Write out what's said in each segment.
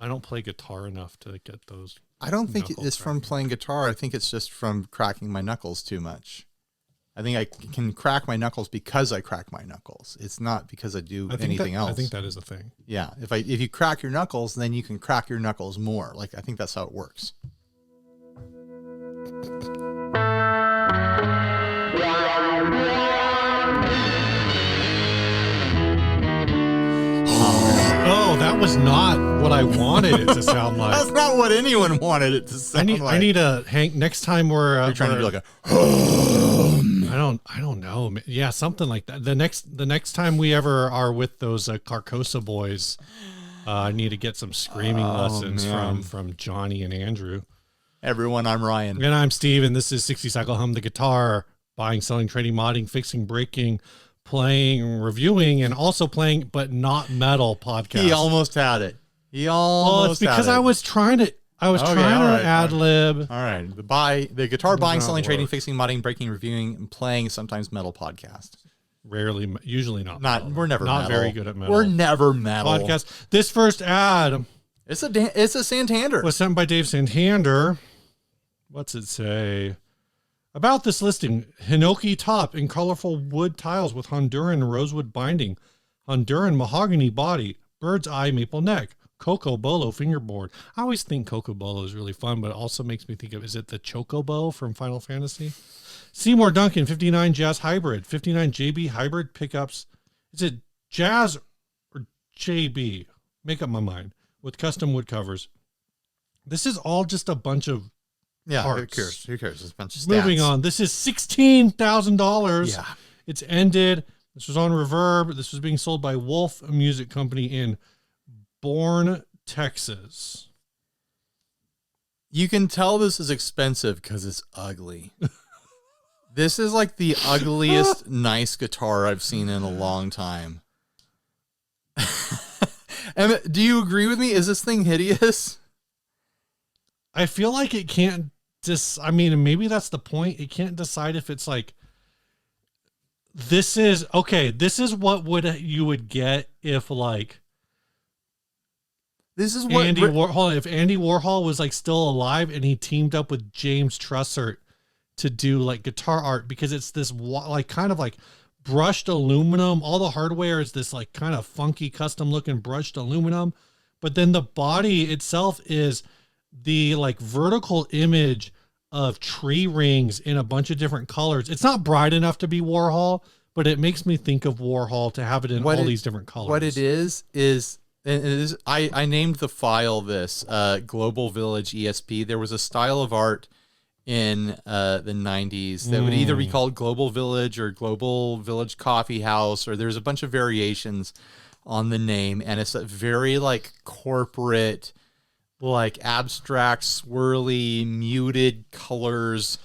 I don't play guitar enough to get those. I don't think it's from playing guitar. I think it's just from cracking my knuckles too much. I think I can crack my knuckles because I crack my knuckles. It's not because I do anything else. I think that is a thing. Yeah. If you crack your knuckles, then you can crack your knuckles more. Like, I think that's how it works. Oh, that was not what I wanted it to sound like. That's not what anyone wanted it to sound like. I need a Hank. Next time we're trying to do like a. I don't know. Yeah, something like that. The next time we ever are with those Carcosa boys, I need to get some screaming lessons from Johnny and Andrew. Everyone, I'm Ryan. And I'm Steve, and this is 60 Cycle Hum the Guitar, buying, selling, trading, modding, fixing, breaking, playing, reviewing, and also playing, but not metal podcast. He almost had it. It's because I was trying to ad lib. All right. The guitar buying, selling, trading, fixing, modding, breaking, reviewing, and playing, sometimes metal podcast. Rarely, usually not. We're never not metal. very good at metal. We're never metal. Podcast. This first ad. It's a Santander. Was sent by Dave Santander. What's it say? About this listing, Hinoki top in colorful wood tiles with Honduran rosewood binding, Honduran mahogany body, bird's eye maple neck, Coco Bolo fingerboard. I always think Coco Bolo is really fun, but it also makes me think of, is it the Chocobo from Final Fantasy? Seymour Duncan, 59 Jazz Hybrid, 59 JB Hybrid pickups. Is it Jazz or JB? Make up my mind. With custom wood covers. This is all just a bunch of parts. Who cares? It's a bunch of stats. Moving on. This is $16,000. Yeah. It's ended. This was on Reverb. This was being sold by Wolf Music Company in Bourne, Texas. You can tell this is expensive because it's ugly. This is like the ugliest nice guitar I've seen in a long time. And do you agree with me? Is this thing hideous? I feel like it can't maybe that's the point. It can't decide if it's like, this is what you would get if like, this is what if Andy Warhol was like still alive and he teamed up with James Trussert to do like guitar art, because it's this like kind of like brushed aluminum. All the hardware is this like kind of funky custom looking brushed aluminum, but then the body itself is the like vertical image of tree rings in a bunch of different colors. It's not bright enough to be Warhol, but it makes me think of Warhol to have it in all these different colors. What it is I named the file this Global Village ESP. There was a style of art in the 90s that would either be called Global Village or Global Village Coffee House, or there's a bunch of variations on the name, and it's a very like corporate, like abstract, swirly, muted colors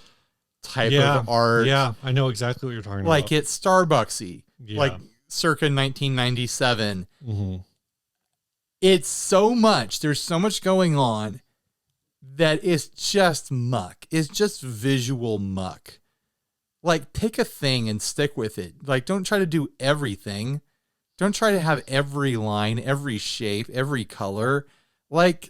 type of art. Yeah, I know exactly what you're talking about. Like it's Starbucksy, like circa 1997. Mm-hmm. It's so much. There's so much going on that it's just muck. It's just visual muck. Like, pick a thing and stick with it. Like, don't try to do everything. Don't try to have every line, every shape, every color. Like,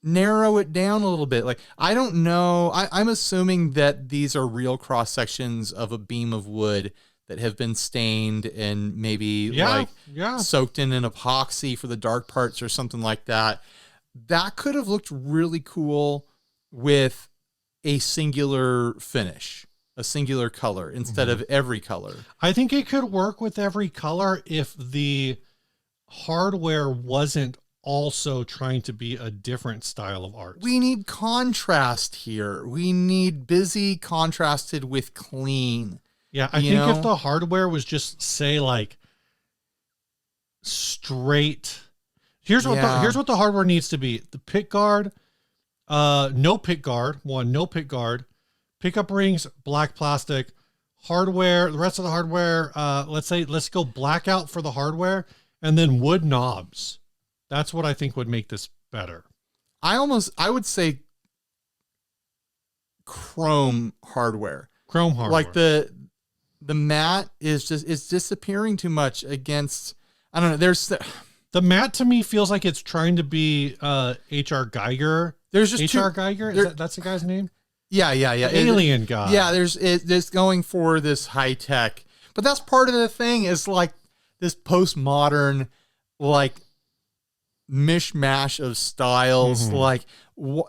narrow it down a little bit. Like, I don't know. I'm assuming that these are real cross sections of a beam of wood that have been stained and maybe soaked in an epoxy for the dark parts or something like that. That could have looked really cool with a singular finish, a singular color instead of every color. I think it could work with every color if the hardware wasn't also trying to be a different style of art. We need contrast here. We need busy contrasted with clean. Yeah, I think if the hardware was just, say, like, straight... Here's what the hardware needs to be. The pick guard, no pick guard. No pick guard. Pickup rings, black plastic. Hardware, the rest of the hardware, let's go blackout for the hardware, and then wood knobs. That's what I think would make this better. I would say chrome hardware. Chrome hardware. Like the matte is disappearing too much against, I don't know, The matte to me feels like it's trying to be H.R. Geiger. There's just H.R. Geiger. That's the guy's name. Yeah. Alien guy. Yeah, there's going for this high tech, but that's part of the thing is like this postmodern, like mishmash of styles. Like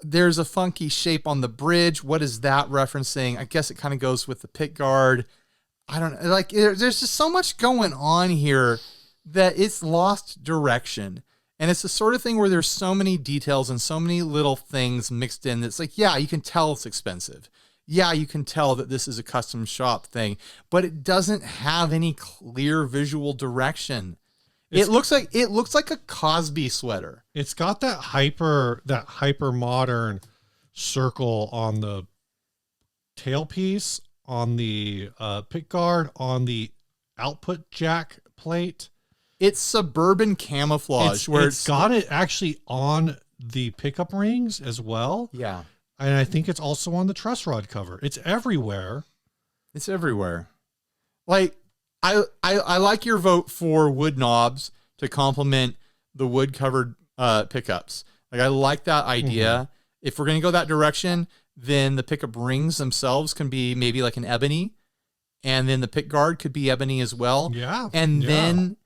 there's a funky shape on the bridge. What is that referencing? I guess it kind of goes with the pick guard. I don't know. Like there's just so much going on here that it's lost direction. And it's the sort of thing where there's so many details and so many little things mixed in. That's like, yeah, you can tell it's expensive. Yeah, you can tell that this is a custom shop thing, but it doesn't have any clear visual direction. It looks like a Cosby sweater. It's got that hyper modern circle on the tailpiece, on the pick guard, on the output jack plate. It's suburban camouflage where it's got it actually on the pickup rings as well. Yeah. And I think it's also on the truss rod cover. It's everywhere. It's everywhere. Like I like your vote for wood knobs to complement the wood covered pickups. Like I like that idea. If we're going to go that direction, then the pickup rings themselves can be maybe like an ebony, and then the pick guard could be ebony as well. Yeah. And then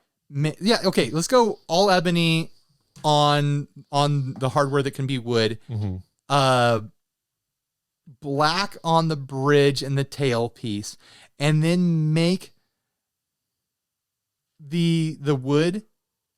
okay, let's go all ebony on the hardware that can be wood. Black on the bridge and the tail piece, and then make the wood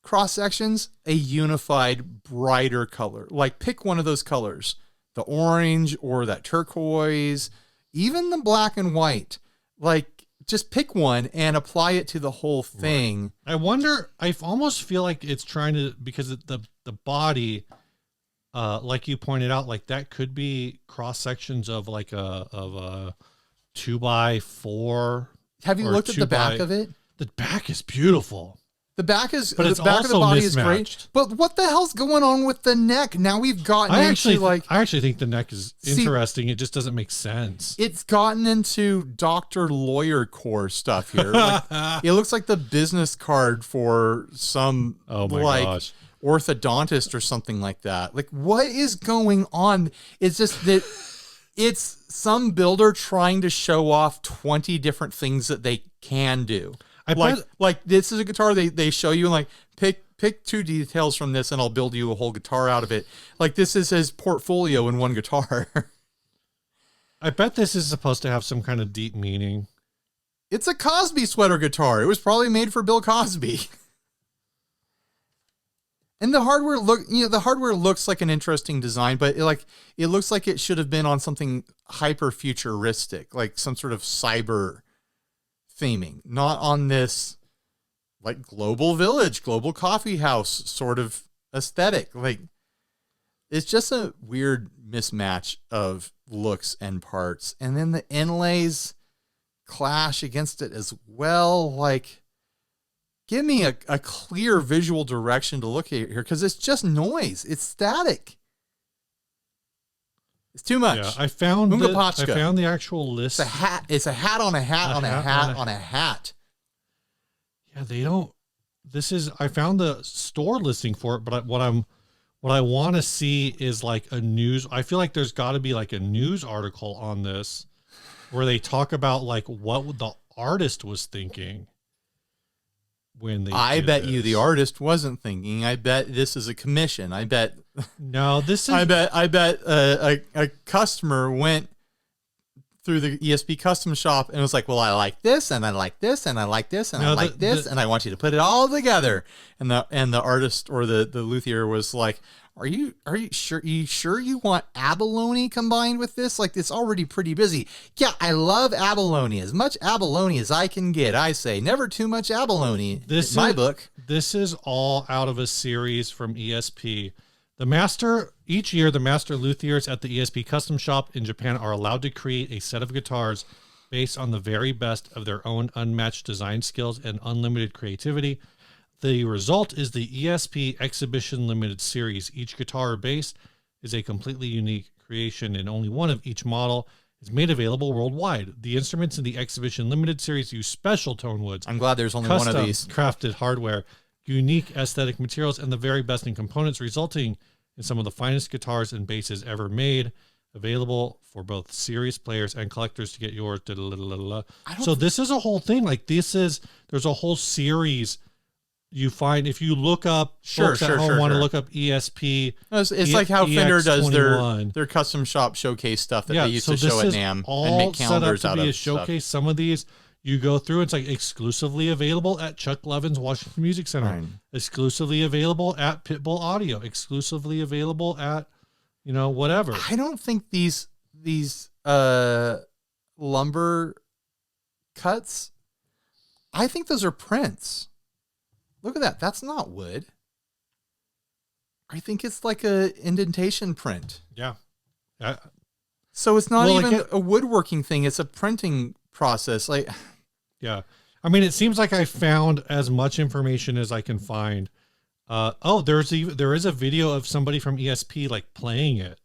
cross sections a unified brighter color. Like pick one of those colors, the orange or that turquoise, even the black and white. Like just pick one and apply it to the whole thing. Right. I wonder, I almost feel like it's trying to, because the body, like you pointed out, like that could be cross sections of like a 2x4. Have you looked at the back of it? The back is beautiful. The back is, but the back of the body is great. But what the hell's going on with the neck? Now we've gotten I actually think the neck is interesting. It just doesn't make sense. It's gotten into doctor lawyer core stuff here. Like, it looks like the business card for some orthodontist or something like that. Like, what is going on? It's just that it's some builder trying to show off 20 different things that they can do. Like this is a guitar they show you and like pick two details from this and I'll build you a whole guitar out of it. Like this is his portfolio in one guitar. I bet this is supposed to have some kind of deep meaning. It's a Cosby sweater guitar. It was probably made for Bill Cosby. And the hardware looks like an interesting design, but it looks like it should have been on something hyper futuristic, like some sort of cyber theming, not on this like global village, global coffee house sort of aesthetic. Like it's just a weird mismatch of looks and parts. And then the inlays clash against it as well. Like give me a clear visual direction to look at here, because it's just noise. It's static. It's too much. Yeah, I found the actual list. It's a hat. It's a hat on a hat on a hat on a hat. Yeah, they don't. I found the store listing for it, but what I want to see is like a news. I feel like there's got to be like a news article on this where they talk about like what the artist was thinking when they. I bet you the artist wasn't thinking. I bet this is a commission. I bet. No, this is. I bet a customer went through the ESP custom shop and was like, well, I like this and I like this and I like this and I like this and I want you to put it all together. And the artist or the luthier was like, Are you sure you want abalone combined with this? Like, it's already pretty busy. Yeah, I love abalone. As much abalone as I can get. I say never too much abalone in my book. This is all out of a series from ESP. Each year, the master luthiers at the ESP custom shop in Japan are allowed to create a set of guitars based on the very best of their own unmatched design skills and unlimited creativity. The result is the ESP Exhibition Limited Series. Each guitar base is a completely unique creation, and only one of each model is made available worldwide. The instruments in the Exhibition Limited Series use special tone woods. I'm glad there's only one of these. Crafted hardware unique aesthetic materials, and the very best in components, resulting in some of the finest guitars and basses ever made. Available for both serious players and collectors to get yours. So this is a whole thing. Like there's a whole series you find if you look up. Folks at home want to look up ESP. It's like how Fender does their custom shop showcase stuff that they used to show at NAMM and make calendars out of. Showcase. Some of these you go through. It's like exclusively available at Chuck Levin's Washington Music Center. Right. Exclusively available at Pitbull Audio. Exclusively available at whatever. I don't think these lumber cuts, I think those are prints. Look at that. That's not wood. I think it's like a indentation print. Yeah. So it's not even a woodworking thing. It's a printing process. Like, yeah. I mean, it seems like I found as much information as I can find. There is a video of somebody from ESP like playing it,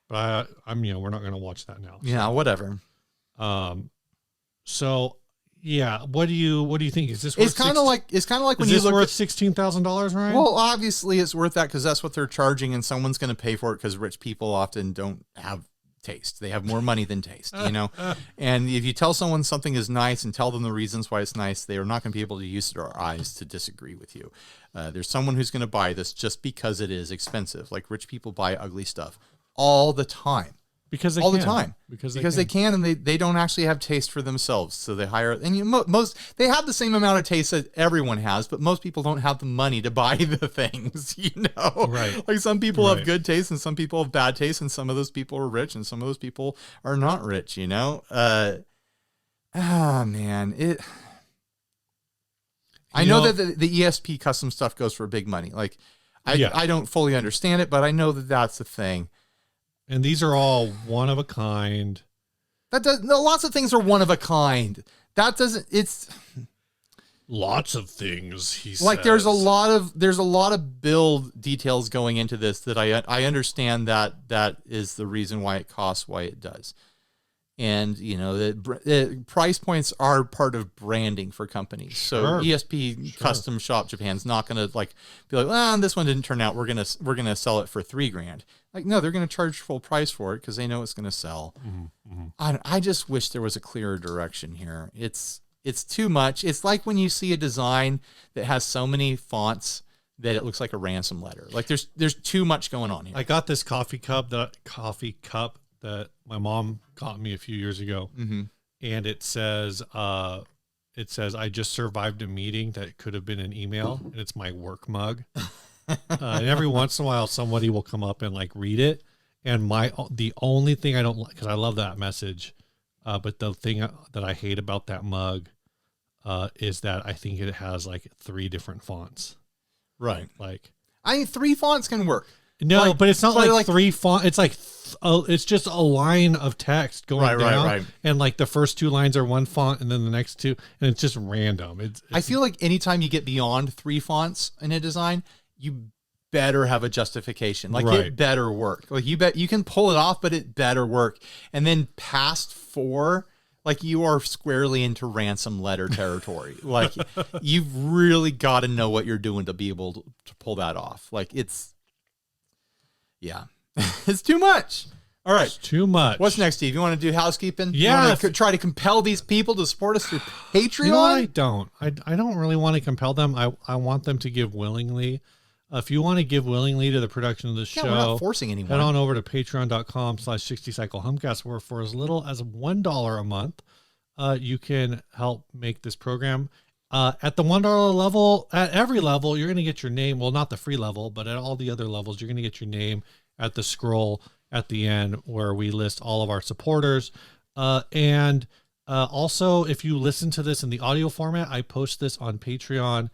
but we're not going to watch that now. So. Yeah, whatever. So yeah, what do you think? Is this worth it's kind of like when you look worth $16,000, right? Well, obviously it's worth that because that's what they're charging, and someone's going to pay for it because rich people often don't have taste. They have more money than taste, And if you tell someone something is nice and tell them the reasons why it's nice, they are not going to be able to use their eyes to disagree with you. There's someone who's going to buy this just because it is expensive. Like rich people buy ugly stuff all the time. Because they can, and they don't actually have taste for themselves, so they hire. And they have the same amount of taste that everyone has, but most people don't have the money to buy the things. Right? Like some people have good taste, and some people have bad taste, and some of those people are rich, and some of those people are not rich. Man, I know that the ESP custom stuff goes for big money. Like, I don't fully understand it, but I know that that's the thing. And these are all one of a kind. Lots of things are one of a kind. It's lots of things. He like says. there's a lot of build details going into this that I understand that is the reason why it costs why it does. And the price points are part of branding for companies. So ESP Custom Shop Japan's not going to be like, this one didn't turn out. We're gonna sell it for $3,000. Like, no, they're going to charge full price for it because they know it's going to sell. Mm-hmm. I just wish there was a clearer direction here. It's too much. It's like when you see a design that has so many fonts that it looks like a ransom letter. Like there's too much going on here. I got this coffee cup that my mom got me a few years ago, and it says I just survived a meeting that could have been an email, and it's my work mug. And every once in a while, somebody will come up and like read it. And the only thing I don't like, because I love that message, but the thing that I hate about that mug is that I think it has like 3 different fonts. Right. Like, 3 fonts can work. No, but it's not like 3 fonts. It's like it's just a line of text going down, right. And like the first 2 lines are one font, and then the next 2, and it's just random. I feel like anytime you get beyond 3 fonts in a design, you better have a justification. Like it better work. Like you can pull it off, but it better work. And then past 4, like you are squarely into ransom letter territory. Like you've really got to know what you're doing to be able to pull that off. Like it's too much. All right. It's too much. What's next, Steve? You want to do housekeeping? Yeah. You want to try to compel these people to support us through Patreon? You know what? I don't. I don't really want to compel them. I want them to give willingly. If you want to give willingly to the production of this show, we're not forcing anyone. Head on over to patreon.com/60cyclehumcast, where for as little as $1 a month, you can help make this program. At the $1 level, at every level, you're going to get your name. Well, not the free level, but at all the other levels, you're going to get your name at the scroll at the end where we list all of our supporters. And also, if you listen to this in the audio format, I post this on Patreon.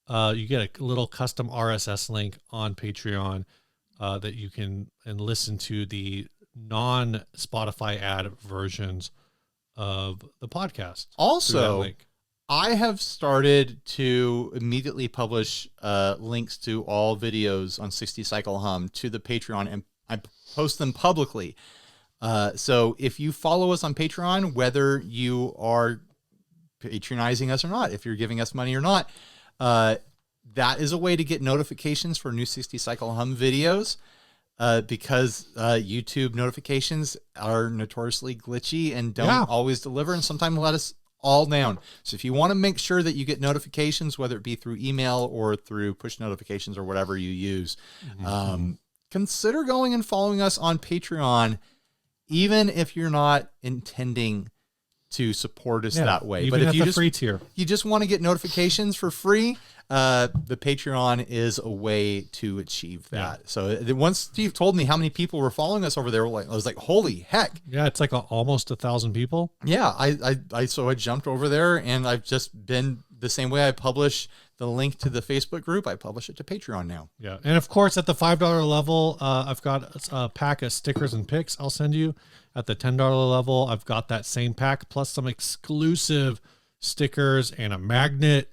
You get a little custom RSS link on Patreon that you can listen to the non-Spotify ad versions of the podcast. Also, I have started to immediately publish links to all videos on 60 Cycle Hum to the Patreon, and I post them publicly. So if you follow us on Patreon, whether you are patronizing us or not, if you're giving us money or not, that is a way to get notifications for new 60 cycle hum videos. Because YouTube notifications are notoriously glitchy and don't always deliver, and sometimes let us all down. So if you want to make sure that you get notifications, whether it be through email or through push notifications or whatever you use, consider going and following us on Patreon, even if you're not intending to support us that way. But if you just free tier, you just want to get notifications for free, the Patreon is a way to achieve that. Yeah. So once Steve told me how many people were following us over there, I was like, holy heck. Yeah. It's like almost 1,000 people. Yeah. So I jumped over there, and I've just been the same way I publish the link to the Facebook group. I publish it to Patreon now. Yeah. And of course, at the $5 level, I've got a pack of stickers and pics I'll send you. At the $10 level, I've got that same pack plus some exclusive stickers and a magnet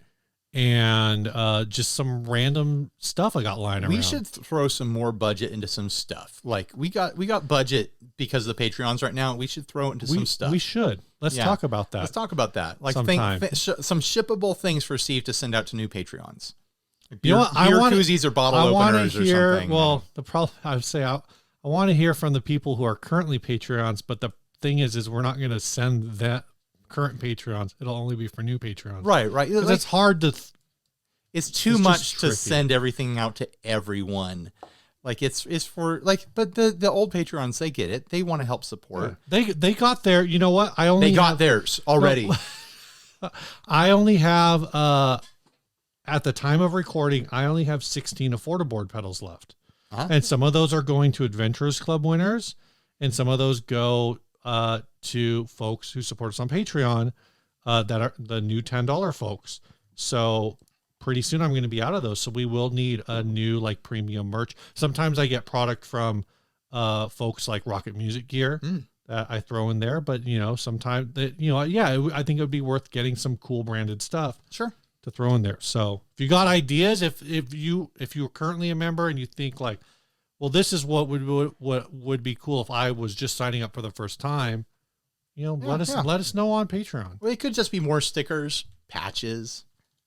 and just some random stuff I got lying around. We should throw some more budget into some stuff. Like we got budget because of the Patreons right now. We should throw it into some stuff. We should. Let's talk about that. Let's talk about that. Like some shippable things for Steve to send out to new Patreons. Like beer koozies or bottle openers or something. Well, the problem I would say I want to hear from the people who are currently Patreons, but the thing is we're not going to send that current Patreons. It'll only be for new Patreons. Right. Because it's hard to. It's too much to send everything out to everyone. Like it's for like, but the old Patreons, they get it. They want to help support. Yeah. They got their. You know what? They got theirs already. No, I only have at the time of recording, I only have 16 Affordable pedals left. And some of those are going to Adventurers Club winners, and some of those go to folks who support us on Patreon that are the new $10 folks. So pretty soon I'm going to be out of those. So we will need a new like premium merch. Sometimes I get product from folks like Rocket Music Gear that I throw in there, but sometimes I think it would be worth getting some cool branded stuff. Sure. To throw in there. So if you got ideas, if you're currently a member and you think like, well, this is what would be cool if I was just signing up for the first time, let us know on Patreon. Well, it could just be more stickers, patches.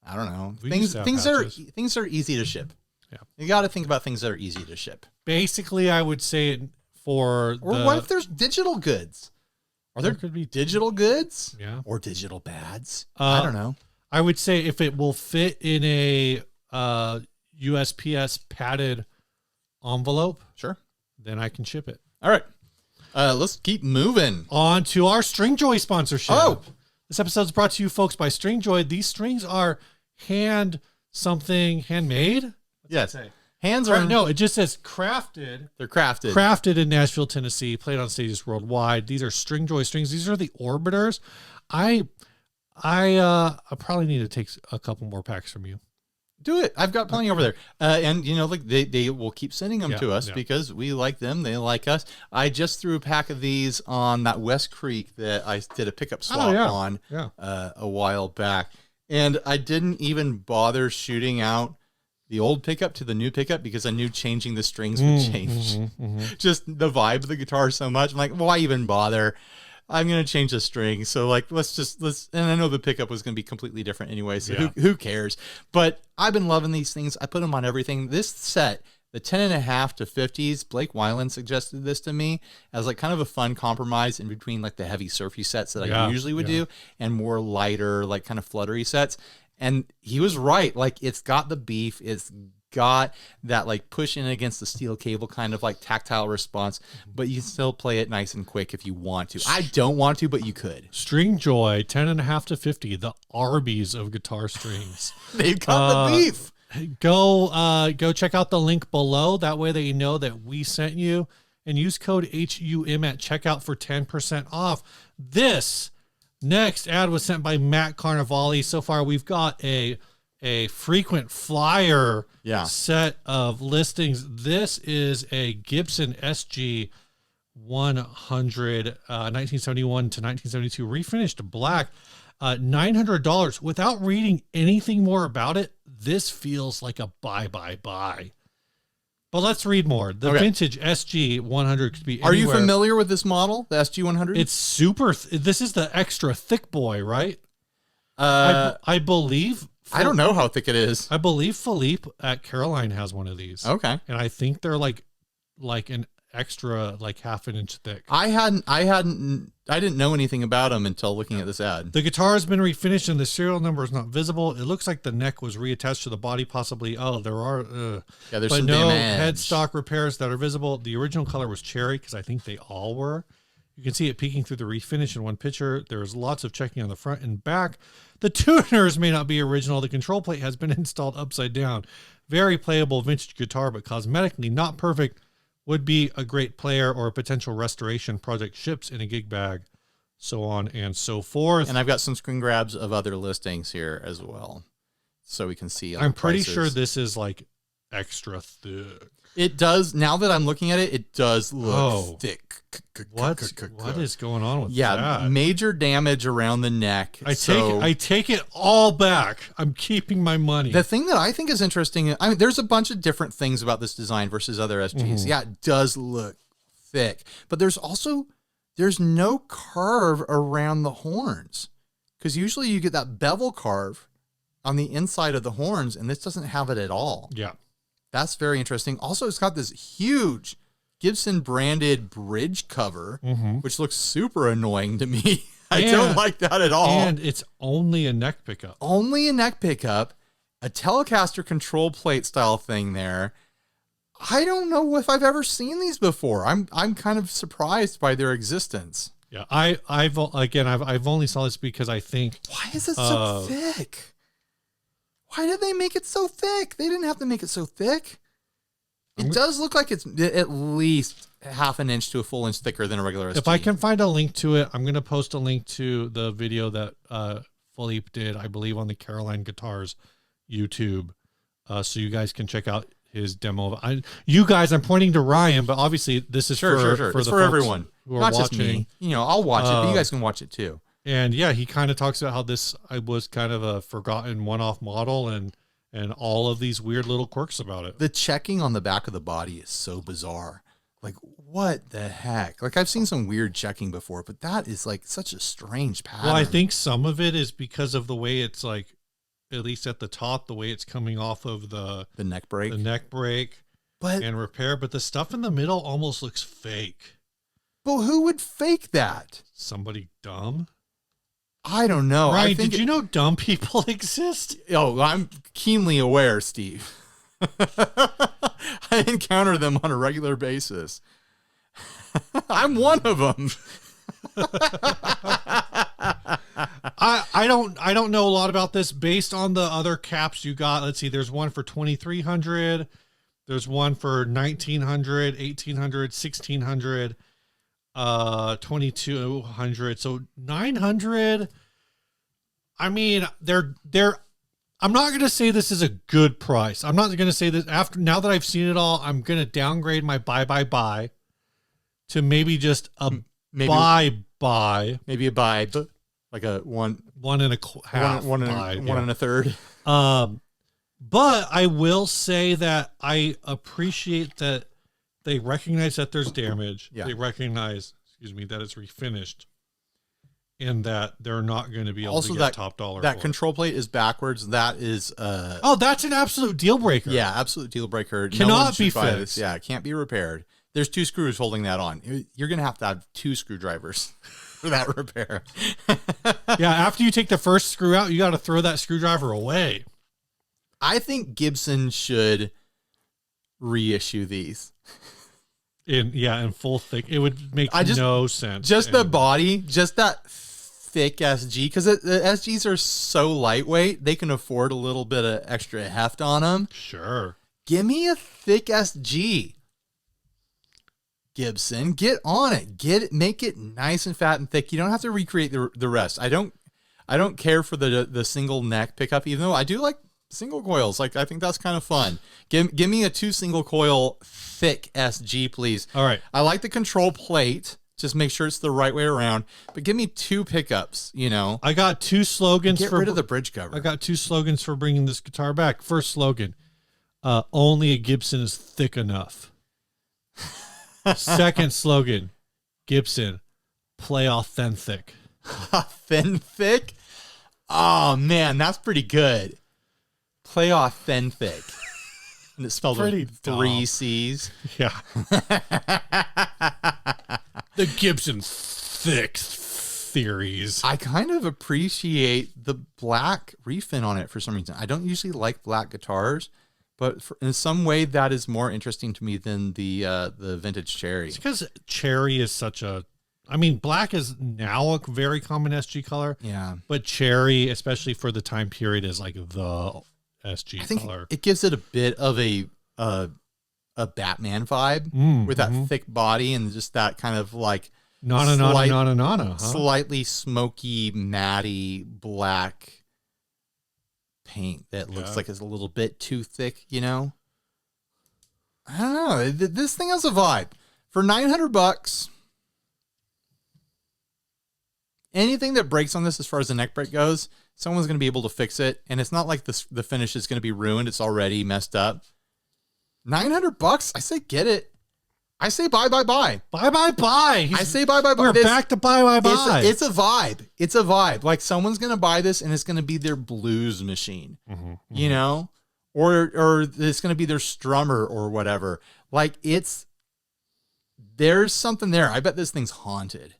I don't know. Things that are easy to ship. Yeah. You got to think about things that are easy to ship. Basically, I would say what if there's digital goods? Or there could be digital goods? Yeah. Or digital bads? I don't know. I would say if it will fit in a USPS padded envelope, sure, then I can ship it. All right. Let's keep moving. On to our Stringjoy sponsorship. Oh! This episode is brought to you folks by Stringjoy. These strings are handmade? Yes. Hands are... No, it just says crafted. They're crafted. Crafted in Nashville, Tennessee, played on stages worldwide. These are Stringjoy strings. These are the Orbiters. I probably need to take a couple more packs from you. Do it. I've got plenty over there. And they will keep sending them to us because we like them. They like us. I just threw a pack of these on that West Creek that I did a pickup swap on a while back. And I didn't even bother shooting out the old pickup to the new pickup because I knew changing the strings would change just the vibe of the guitar so much. I'm like, why even bother? I'm going to change the string. So like, let's, and I know the pickup was going to be completely different anyway. So who cares? But I've been loving these things. I put them on everything. This set, the 10.5 to 50s, Blake Weiland suggested this to me as like kind of a fun compromise in between like the heavy surfy sets that I usually would do and more lighter, like kind of fluttery sets. And he was right. Like it's got the beef. It's got that like push in against the steel cable kind of like tactile response, but you still play it nice and quick if you want to. I don't want to, but you could. Stringjoy 10.5 to 50, the Arby's of guitar strings. They've got the beef. Go check out the link below. That way they know that we sent you, and use code HUM at checkout for 10% off. This next ad was sent by Matt Carnevale. So far we've got a frequent flyer set of listings. This is a Gibson SG-100, 1971 to 1972, refinished black, $900. Without reading anything more about it, this feels like a buy. But let's read more. The vintage SG-100 could be anywhere. Are you familiar with this model, the SG-100? It's super. This is the extra thick boy, right? I believe I don't know how thick it is. I believe Philippe at Caroline has one of these. Okay. And I think they're like an extra, like half an inch thick. I didn't know anything about them until looking at this ad. The guitar has been refinished and the serial number is not visible. It looks like the neck was reattached to the body, possibly. Oh, there are, yeah, there's but some no damage. headstock repairs that are visible. The original color was cherry because I think they all were. You can see it peeking through the refinish in one picture. There's lots of checking on the front and back. The tuners may not be original. The control plate has been installed upside down. Very playable vintage guitar, but cosmetically not perfect. Would be a great player or a potential restoration project. Ships in a gig bag, so on and so forth. And I've got some screen grabs of other listings here as well, so we can see. I'm pretty sure this is like extra thick. It does. Now that I'm looking at it, it does look thick. What is going on with that? Yeah, major damage around the neck. I take it all back. I'm keeping my money. The thing that I think is interesting, I mean, there's a bunch of different things about this design versus other SGs. Mm-hmm. Yeah, it does look thick, but there's no carve around the horns, because usually you get that bevel carve on the inside of the horns, and this doesn't have it at all. Yeah. That's very interesting. Also, it's got this huge Gibson branded bridge cover, which looks super annoying to me. I don't like that at all. And it's only a neck pickup. Only a neck pickup, a Telecaster control plate style thing there. I don't know if I've ever seen these before. I'm kind of surprised by their existence. Yeah, I've only saw this because I think, why is it so thick? Why did they make it so thick? They didn't have to make it so thick. It does look like it's at least half an inch to a full inch thicker than a regular SG. If I can find a link to it, I'm going to post a link to the video that Philippe did, I believe, on the Caroline Guitars YouTube, so you guys can check out his demo. I'm pointing to Ryan, but obviously this is for everyone, who are not watching. Just me. You know, I'll watch it, but you guys can watch it too. And yeah, he kind of talks about how this was kind of a forgotten one-off model and all of these weird little quirks about it. The checking on the back of the body is so bizarre. Like, what the heck? Like, I've seen some weird checking before, but that is like such a strange pattern. Well, I think some of it is because of the way it's like, at least at the top, the way it's coming off of the neck break. The neck break and repair. But the stuff in the middle almost looks fake. But who would fake that? Somebody dumb? I don't know. Ryan, did you know dumb people exist? Oh, I'm keenly aware, Steve. I encounter them on a regular basis. I'm one of them. I don't know a lot about this based on the other caps you got. Let's see. There's one for 2,300. There's one for 1,900, 1,800, 1,600. 2,200, so 900. I mean, they're I'm not going to say this is a good price. I'm not going to say this now that I've seen it all. I'm going to downgrade my buy to maybe just a buy, maybe a buy, like a one and a half, one and a third. But I will say that I appreciate that they recognize that there's damage. Yeah. They recognize, that it's refinished, and that they're not going to be able to get top dollar. That control plate is backwards. That is that's an absolute deal breaker. Yeah, absolute deal breaker. Cannot be fixed. Yeah, it can't be repaired. There's 2 screws holding that on. You're going to have 2 screwdrivers for that repair. Yeah, after you take the first screw out, you got to throw that screwdriver away. I think Gibson should reissue these. In full thick. It would make no sense. Just the body, just that thick SG, because the SGs are so lightweight, they can afford a little bit of extra heft on them. Sure. Give me a thick SG. Gibson, get on it. Make it nice and fat and thick. You don't have to recreate the rest. I don't care for the single neck pickup, even though I do like single coils. Like, I think that's kind of fun. Give me a 2 single coil thick SG, please. All right. I like the control plate. Just make sure it's the right way around. But give me 2 pickups, I got 2 slogans. Get rid of the bridge cover. I got 2 slogans for bringing this guitar back. First slogan, only a Gibson is thick enough. Second slogan, Gibson, play authentic. Authentic? Oh, man, that's pretty good. Play authentic. And it's spelled Pretty with 3 C's. Yeah. The Gibson thick theories. I kind of appreciate the black refin on it for some reason. I don't usually like black guitars, but in some way that is more interesting to me than the vintage cherry. It's because cherry is such a, I mean, black is now a very common SG color. Yeah. But cherry, especially for the time period, is like the SG I think color. it gives it a bit of a Batman vibe with that thick body and just that kind of like slightly smoky, matty black paint that looks like it's a little bit too thick, you know? I don't know. This thing has a vibe. For $900, anything that breaks on this as far as the neck break goes, someone's going to be able to fix it. And it's not like the finish is going to be ruined. It's already messed up. $900? I say get it. I say buy. Buy. I say buy. We're back to buy. It's a vibe. It's a vibe. Like someone's going to buy this and it's going to be their blues machine, you know, or it's going to be their strummer or whatever. Like there's something there. I bet this thing's haunted.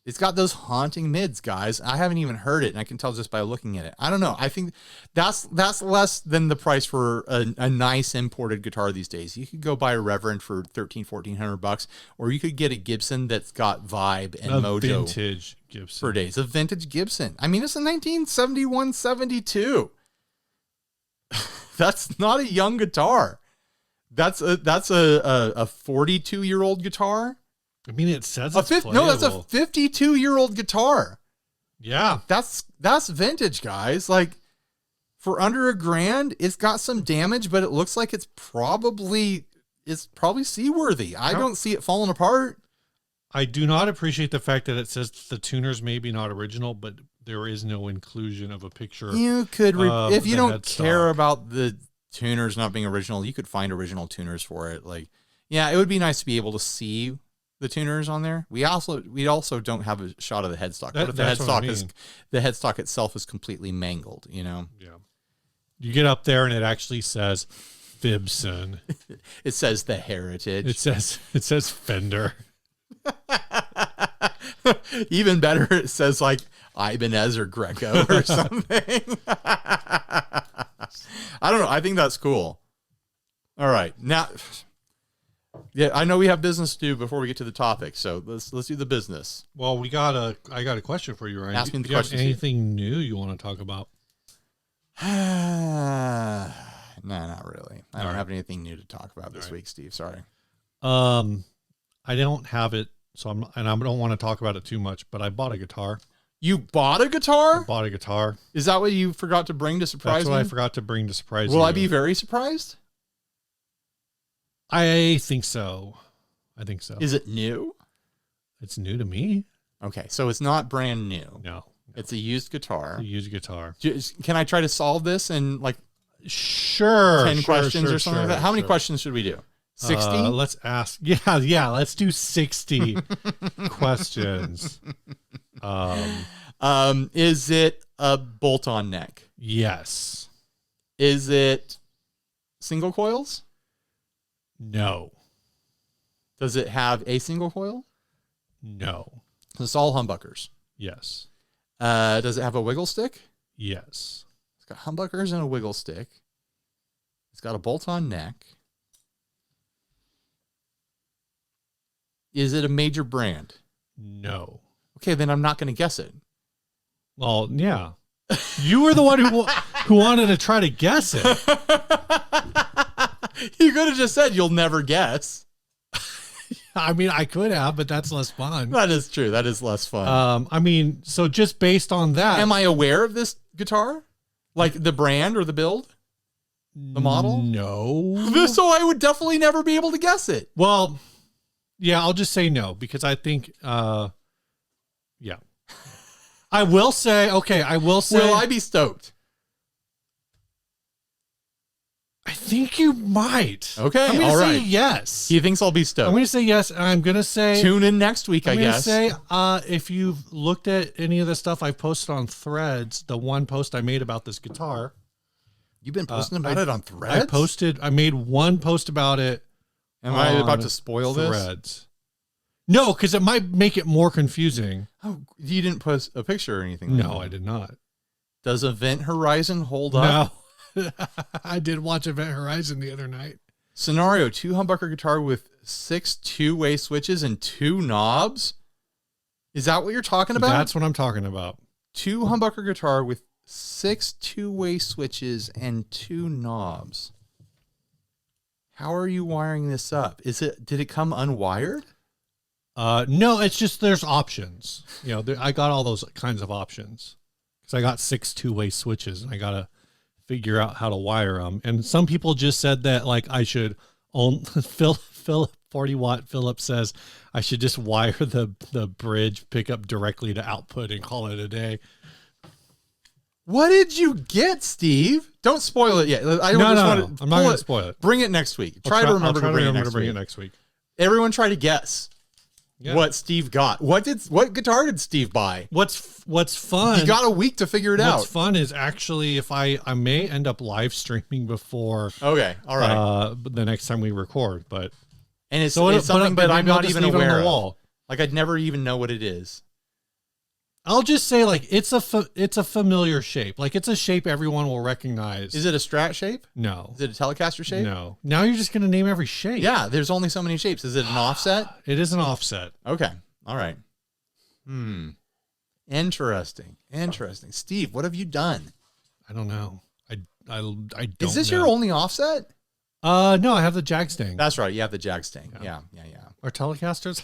It's got those haunting mids, guys. I haven't even heard it, and I can tell just by looking at it. I don't know. I think that's less than the price for a nice imported guitar these days. You could go buy a Reverend for $1,400, or you could get a Gibson that's got vibe and mojo. Vintage Gibson. For days. A vintage Gibson. I mean, it's a 1971, 72. That's not a young guitar. That's a 42-year-old guitar. I mean, it says that's a 52-year-old guitar. Yeah. That's vintage, guys. Like, for under $1,000, it's got some damage, but it looks like it's probably seaworthy. I don't see it falling apart. I do not appreciate the fact that it says the tuners may be not original, but there is no inclusion of a picture. You could, if you don't care about the tuners not being original, you could find original tuners for it. Like, yeah, it would be nice to be able to see the tuners on there. We also don't have a shot of the headstock. What if the headstock itself is completely mangled, you know? Yeah. You get up there and it actually says Gibson. It says the Heritage. It says Fender. Even better, it says like Ibanez or Greco or something. I don't know. I think that's cool. All right. Now, yeah, I know we have business to do before we get to the topic, so let's do the business. Well, I got a question for you, Ryan. Ask me the question. question. Anything new you want to talk about? No, not really. I don't have anything new to talk about this week, Steve. Sorry. I don't have it, so I don't want to talk about it too much. But I bought a guitar. You bought a guitar? I bought a guitar. Is that what you forgot to bring to surprise me? That's what I forgot to bring to surprise you. Will I be very surprised? I think so. Is it new? It's new to me. Okay, so it's not brand new. No. It's a used guitar. Can I try to solve this in like 10 questions or something like that? How many questions should we do? 60? Let's ask. Yeah. Let's do 60 questions. Is it a bolt-on neck? Yes. Is it single coils? No. Does it have a single coil? No. It's all humbuckers. Yes. Does it have a wiggle stick? Yes. It's got humbuckers and a wiggle stick. It's got a bolt-on neck. Is it a major brand? No. Okay, then I'm not going to guess it. Well, yeah. You were the one who wanted to try to guess it. You could have just said you'll never guess. I mean, I could have, but that's less fun. That is true. That is less fun. I mean, so just based on that. Am I aware of this guitar? Like the brand or the build? The model? No. So I would definitely never be able to guess it. Well, yeah, I'll just say no because I think, yeah. I will say. Will I be stoked? I think you might. Okay, I'm going to say yes. He thinks I'll be stoked. I'm going to say yes, and I'm going to say... Tune in next week, I guess. I'm going to say, if you've looked at any of the stuff I posted on Threads, the one post I made about this guitar, You've been posting about it on Threads? I made one post about it. Am I about to spoil Threads. this? No, because it might make it more confusing. Oh, you didn't post a picture or anything? No, I did not. Does Event Horizon hold up? No. I did watch Event Horizon the other night. Scenario, 2 humbucker guitar with 6 two-way switches and 2 knobs? Is that what you're talking about? That's what I'm talking about. 2 humbucker guitar with 6 two-way switches and 2 knobs. How are you wiring this up? Did it come unwired? No, it's just there's options. You know, I got all those kinds of options because I got 6 two-way switches and I got to figure out how to wire them. And some people just said that like I should own Phil 40-watt Phillips says I should just wire the bridge pickup directly to output and call it a day. What did you get, Steve? Don't spoil it yet. No, I'm not going to spoil it. Bring it next week. Try to remember to bring it next week. Everyone try to guess what Steve got. What guitar did Steve buy? What's fun? You got a week to figure it out. What's fun is actually if I may end up live streaming before. Okay, all right. The next time we record, but it's something that I'm not even aware of. Wall. Like I'd never even know what it is. I'll just say like it's a familiar shape. Like it's a shape everyone will recognize. Is it a Strat shape? No. Is it a Telecaster shape? No. Now you're just going to name every shape. Yeah, there's only so many shapes. Is it an offset? It is an offset. Okay. All right. Interesting. Steve, what have you done? I don't know. I don't. Is this know. your only offset? No, I have the Jag Stang. That's right. You have the Jag Stang. Yeah. Our Telecasters.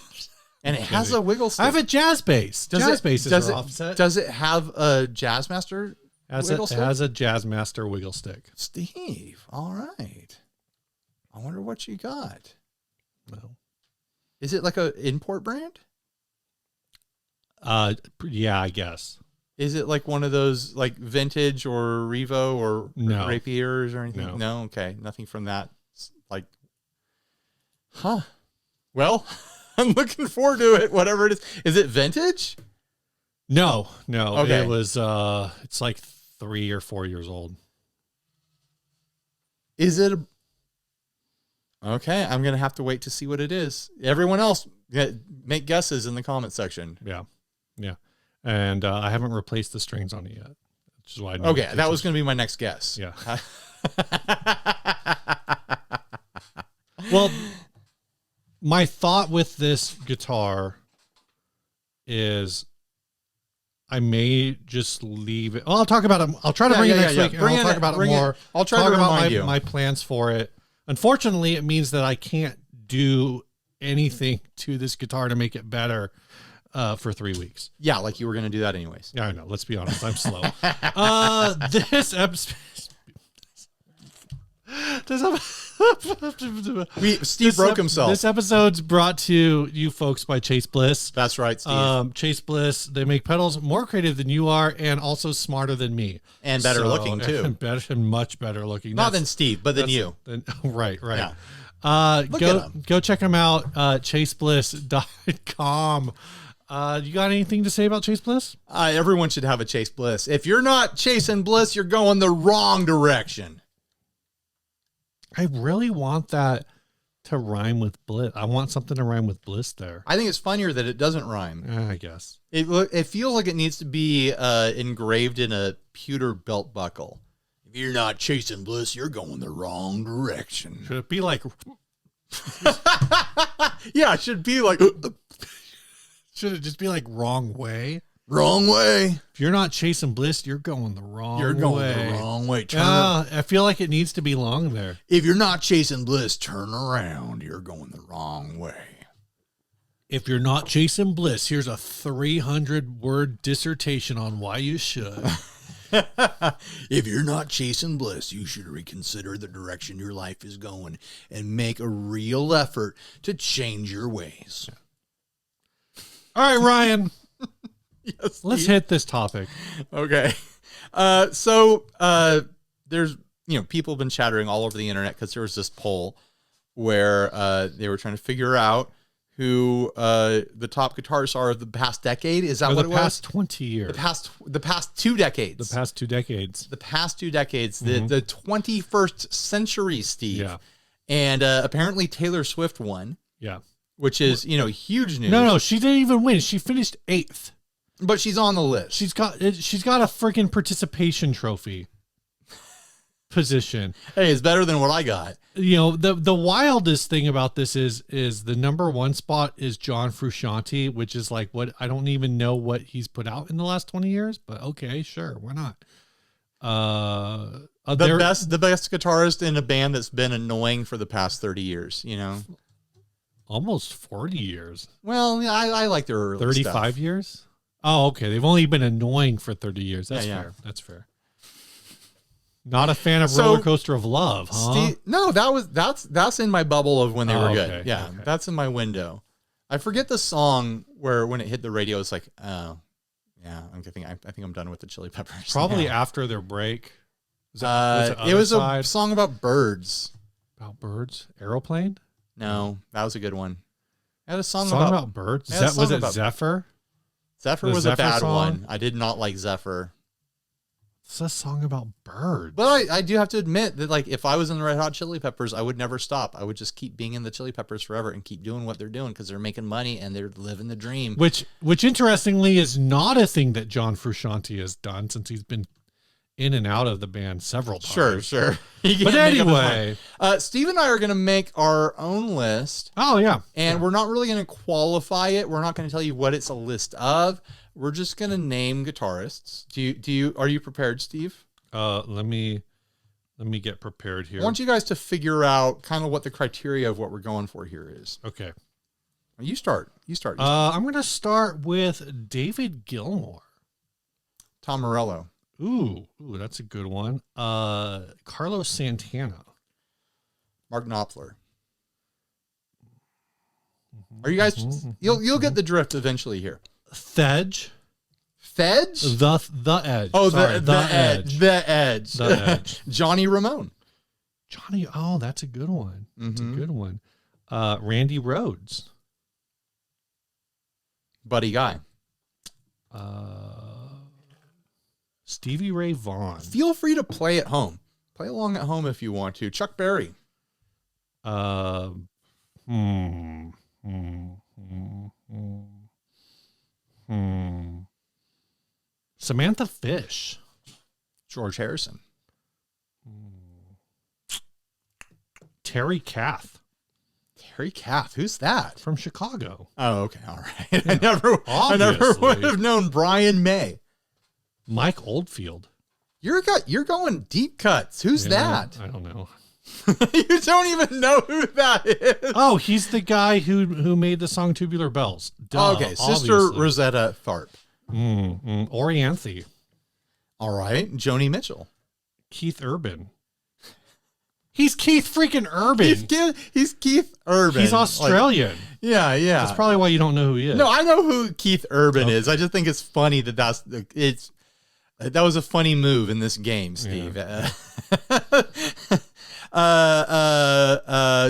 And it has a wiggle stick. I have a Jazz Bass. Jazz Bass is offset. Does it have a Jazzmaster wiggle stick? It has a Jazzmaster wiggle stick. Steve, all right. I wonder what you got. No. Is it like a import brand? Yeah, I guess. Is it like one of those like Vintage or Revo or Rapiers or anything? No, okay. Nothing from that. Like, well, I'm looking forward to it, whatever it is. Is it vintage? No. Okay. It was, it's like 3 or 4 years old. Is it? Okay. I'm going to have to wait to see what it is. Everyone else, make guesses in the comment section. Yeah. And I haven't replaced the strings on it yet, which is why. Okay. That was going to be my next guess. Yeah. Well, my thought with this guitar is I may just leave it. Well, I'll talk about it. I'll try to bring it next week. And I'll talk about it more. I'll try to remind you. My plans for it. Unfortunately, it means that I can't do anything to this guitar to make it better for 3 weeks. Yeah, like you were going to do that anyways. Yeah, I know. Let's be honest. I'm slow. This episode... Steve broke himself. This episode's brought to you folks by Chase Bliss. That's right, Steve. Chase Bliss. They make pedals more creative than you are, and also smarter than me, and better looking too. And much better looking. Not than Steve, but than you. Right. Yeah. Go check them out. ChaseBliss.com. You got anything to say about Chase Bliss? Everyone should have a Chase Bliss. If you're not chasing Bliss, you're going the wrong direction. I really want that to rhyme with bliss. I want something to rhyme with bliss there. I think it's funnier that it doesn't rhyme. I guess. It feels like it needs to be engraved in a pewter belt buckle. If you're not chasing bliss, you're going the wrong direction. Should it be like... Yeah, it should be like... Should it just be like wrong way? Wrong way. If you're not chasing bliss, you're going the wrong way. You're going the wrong way. I feel like it needs to be long there. If you're not chasing bliss, turn around. You're going the wrong way. If you're not chasing bliss, here's a 300-word dissertation on why you should. If you're not chasing bliss, you should reconsider the direction your life is going and make a real effort to change your ways. All right, Ryan. Yes, let's hit this topic. Okay. So there's, people have been chattering all over the internet because there was this poll where they were trying to figure out who the top guitarists are of the past decade. Is that what it was? The past 20 years. The past 2 decades. The past 2 decades. The past 2 decades. The 21st century, Steve. Yeah. And apparently Taylor Swift won. Yeah. Which is, huge news. No, she didn't even win. She finished 8th. But she's on the list. She's got a freaking participation trophy position. Hey, it's better than what I got. The wildest thing about this is the number 1 spot is John Frusciante, which is like what I don't even know what he's put out in the last 20 years, but okay, sure, why not? The best guitarist in a band that's been annoying for the past 30 years, Almost 40 years. Well, I like their early 35 stuff. years? Oh, okay. They've only been annoying for 30 years. That's fair. That's fair. Not a fan of Roller Coaster of Love, huh? No, that's in my bubble of when they were good. Okay, Yeah, okay. that's in my window. I forget the song where when it hit the radio, it's like, oh, yeah. I think I'm done with the Chili Peppers. Probably now. after their break. It was a song about birds. About birds? Aeroplane? No, that was a good one. I had a song about birds. Was it Zephyr? Zephyr The was Zephyr a bad song? one. I did not like Zephyr. It's a song about birds. But I do have to admit that, like, if I was in the Red Hot Chili Peppers, I would never stop. I would just keep being in the Chili Peppers forever and keep doing what they're doing because they're making money and they're living the dream. Which interestingly is not a thing that John Frusciante has done since he's been in and out of the band several times. Sure. But anyway, Steve and I are going to make our own list. Oh yeah, and we're not really going to qualify it. We're not going to tell you what it's a list of. We're just going to name guitarists. Are you prepared, Steve? Let me get prepared here. I want you guys to figure out kind of what the criteria of what we're going for here is. Okay. You start. I'm going to start with David Gilmour. Tom Morello. Ooh, that's a good one. Carlos Santana. Mark Knopfler. Are you guys? You'll get the drift eventually here. Thedge. Fedge? The Edge. Oh, Sorry, the Edge. The Edge. The Edge. Johnny Ramone. Oh, that's a good one. That's a good one. Randy Rhoads. Buddy Guy. Stevie Ray Vaughan. Feel free to play at home. Play along at home if you want to. Chuck Berry. Samantha Fish. George Harrison. Terry Kath. Terry Kath. Who's that? From Chicago. Oh, okay. All right. I never would have known Brian May. Mike Oldfield. You're going deep cuts. Who's that? I don't know. You don't even know who that is. Oh, he's the guy who made the song Tubular Bells. Duh, okay, Sister obviously. Rosetta Tharpe. Orianthe. All right, Joni Mitchell. Keith Urban. He's Keith freaking Urban. He's Keith Urban. He's Australian. Yeah. That's probably why you don't know who he is. No, I know who Keith Urban is. I just think it's funny that was a funny move in this game, Steve. Yeah.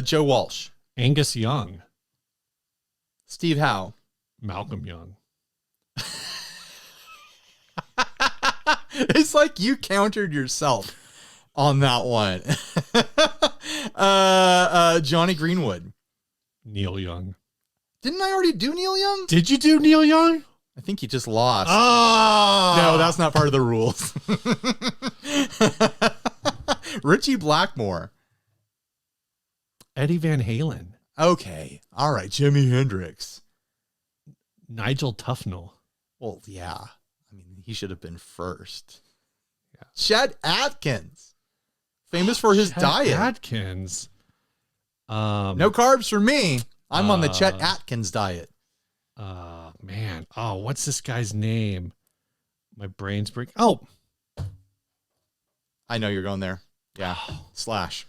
Joe Walsh. Angus Young. Steve Howe. Malcolm Young. It's like you countered yourself on that one. Johnny Greenwood. Neil Young. Didn't I already do Neil Young? Did you do Neil Young? I think you just lost. Oh! No, that's not part of the rules. Richie Blackmore. Eddie Van Halen. Okay. All right. Jimi Hendrix. Nigel Tufnell. Well, yeah. I mean, he should have been first. Yeah. Chet Atkins. Famous for his diet. Atkins. No carbs for me. I'm on the Chet Atkins diet. Man. Oh, what's this guy's name? My brain's breaking. Oh. I know you're going there. Yeah. Slash.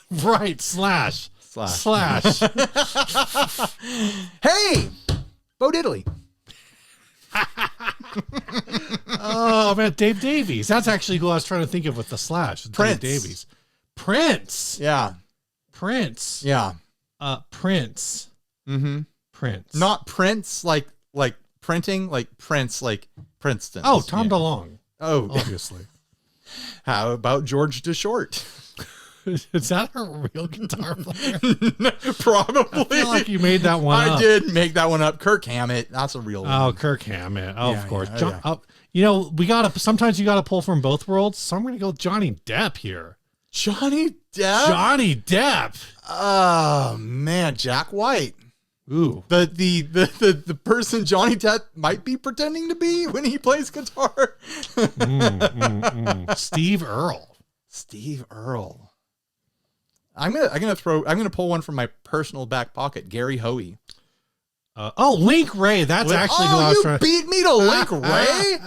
Right. Slash. Hey, Bo Diddley. Oh man, Dave Davies. That's actually who I was trying to think of with the slash. Prince. Dave Davies. Prince. Yeah. Prince. Yeah. Prince. Mm-hmm. Prince. Not Prince, like printing, like Prince, like Princeton. Oh, Tom DeLonge. Oh, obviously. How about George DeShort? Is that a real guitar player? Probably. I feel like you made that one up. I did make that one up. Kirk Hammett. That's a real one. Oh, Kirk Hammett. Oh, Yeah, of course. yeah, yeah. Sometimes you gotta pull from both worlds. So I'm gonna go with Johnny Depp here. Johnny Depp? Johnny Depp. Oh man, Jack White. Ooh. The person Johnny Depp might be pretending to be when he plays guitar. Steve Earle. Steve Earle. I'm gonna pull one from my personal back pocket. Gary Hoey. Link Ray. That's actually who I was trying to beat me to Link Ray.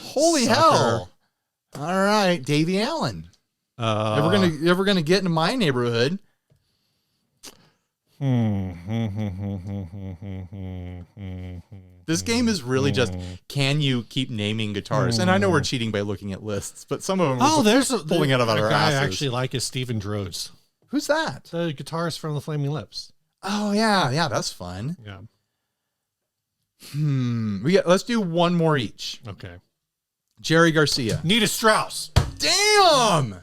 Holy hell! All right, Davey Allen. Ever gonna get into my neighborhood? This game is really just, can you keep naming guitars? And I know we're cheating by looking at lists, but some of them are pulling it out of our asses. I actually like is Stephen Droz. Who's that? The guitarist from the Flaming Lips. Oh yeah, that's fun. Yeah. Let's do one more each. Okay. Jerry Garcia. Nita Strauss. Damn.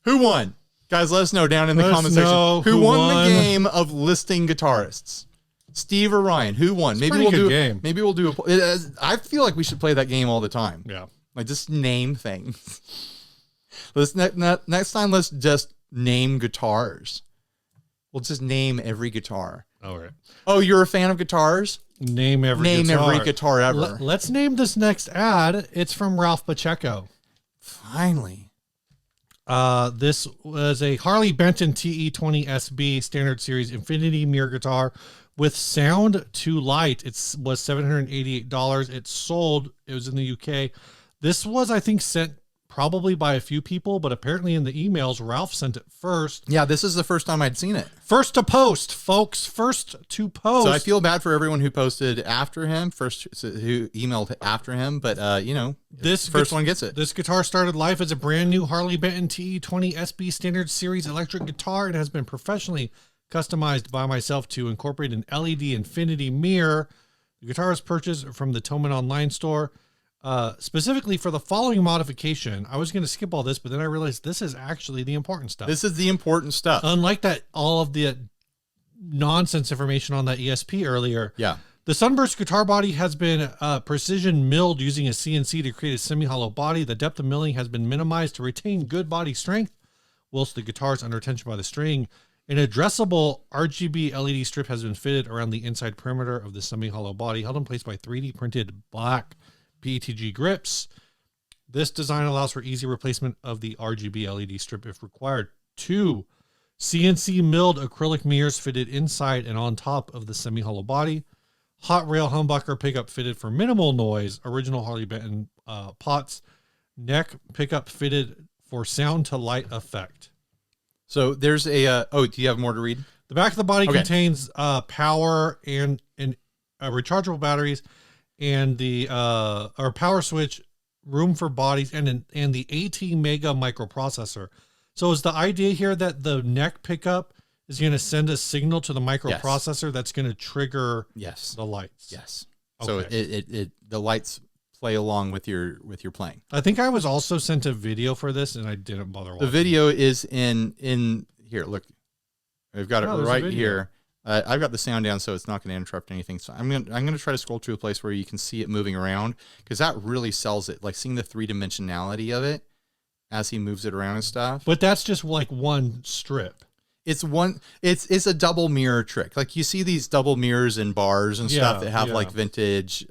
Who won? Guys, let us know down in the comment section. Who won the game of listing guitarists? Steve or Ryan? Who won? Maybe we'll do a game. Maybe we'll do I feel like we should play that game all the time. Yeah. Like just name things. Next time, let's just name guitars. We'll just name every guitar. All right. Oh, you're a fan of guitars? Name every guitar ever. Let's name this next ad. It's from Ralph Pacheco. Finally. This was a Harley Benton TE20 SB Standard Series Infinity Mirror guitar with sound to light. It was $788. It sold. It was in the UK. This was, I think, sent probably by a few people, but apparently in the emails, Ralph sent it first. Yeah, this is the first time I'd seen it. First to post, folks. First to post. So I feel bad for everyone who posted after him, who emailed after him, but this first one gets it. This guitar started life as a brand new Harley Benton TE20 SB Standard Series electric guitar. It has been professionally customized by myself to incorporate an LED infinity mirror. The guitar was purchased from the Toman online store. Specifically for the following modification. I was going to skip all this, but then I realized this is actually the important stuff. This is the important stuff. Unlike that, all of the nonsense information on that ESP earlier. Yeah. The Sunburst guitar body has been precision milled using a CNC to create a semi-hollow body. The depth of milling has been minimized to retain good body strength, whilst the guitar is under tension by the string. An addressable RGB LED strip has been fitted around the inside perimeter of the semi-hollow body, held in place by 3D printed black PETG grips. This design allows for easy replacement of the RGB LED strip if required. 2 CNC milled acrylic mirrors fitted inside and on top of the semi-hollow body. Hot rail humbucker pickup fitted for minimal noise. Original Harley Benton pots. Neck pickup fitted for sound to light effect. So there's a do you have more to read? The back of the body contains power and rechargeable batteries, and the power switch, room for bodies, and the 18 mega microprocessor. So is the idea here that the neck pickup is going to send a signal to the microprocessor that's going to trigger the lights? Yes. Okay. So the lights play along with your playing. I think I was also sent a video for this and I didn't bother watching. The video is in here. Look, I've got it right here. I've got the sound down, so it's not going to interrupt anything. So I'm gonna try to scroll to a place where you can see it moving around, because that really sells it. Like seeing the 3-dimensionality of it as he moves it around and stuff. But that's just like one strip. It's a double mirror trick. Like you see these double mirrors in bars and stuff that have like vintage